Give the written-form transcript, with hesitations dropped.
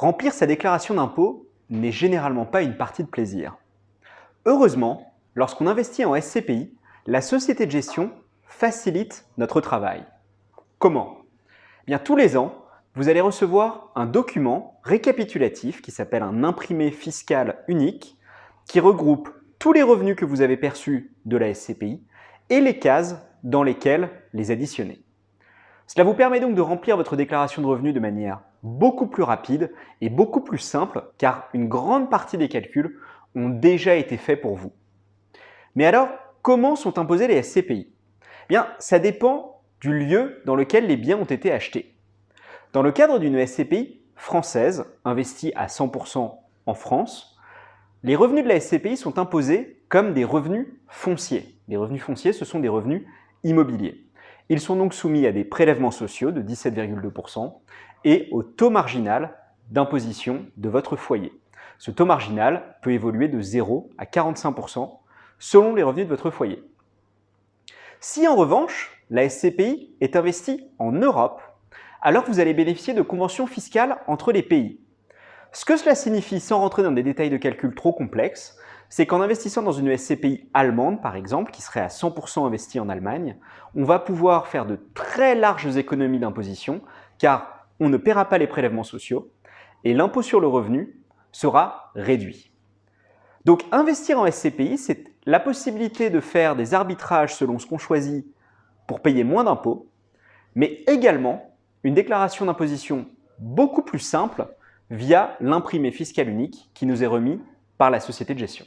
Remplir sa déclaration d'impôt n'est généralement pas une partie de plaisir. Heureusement, lorsqu'on investit en SCPI, la société de gestion facilite notre travail. Comment? Bien, tous les ans, vous allez recevoir un document récapitulatif qui s'appelle un imprimé fiscal unique qui regroupe tous les revenus que vous avez perçus de la SCPI et les cases dans lesquelles les additionner. Cela vous permet donc de remplir votre déclaration de revenus de manière beaucoup plus rapide et beaucoup plus simple car une grande partie des calculs ont déjà été faits pour vous. Mais alors, comment sont imposés les SCPI? Bien, ça dépend du lieu dans lequel les biens ont été achetés. Dans le cadre d'une SCPI française, investie à 100% en France, les revenus de la SCPI sont imposés comme des revenus fonciers. Les revenus fonciers, ce sont des revenus immobiliers. Ils sont donc soumis à des prélèvements sociaux de 17,2% et au taux marginal d'imposition de votre foyer. Ce taux marginal peut évoluer de 0 à 45% selon les revenus de votre foyer. Si en revanche, la SCPI est investie en Europe, alors vous allez bénéficier de conventions fiscales entre les pays. Ce que cela signifie, sans rentrer dans des détails de calcul trop complexes, c'est qu'en investissant dans une SCPI allemande, par exemple, qui serait à 100% investie en Allemagne, on va pouvoir faire de très larges économies d'imposition, car on ne paiera pas les prélèvements sociaux et l'impôt sur le revenu sera réduit. Donc investir en SCPI, c'est la possibilité de faire des arbitrages selon ce qu'on choisit pour payer moins d'impôts, mais également une déclaration d'imposition beaucoup plus simple via l'imprimé fiscal unique qui nous est remis par la société de gestion.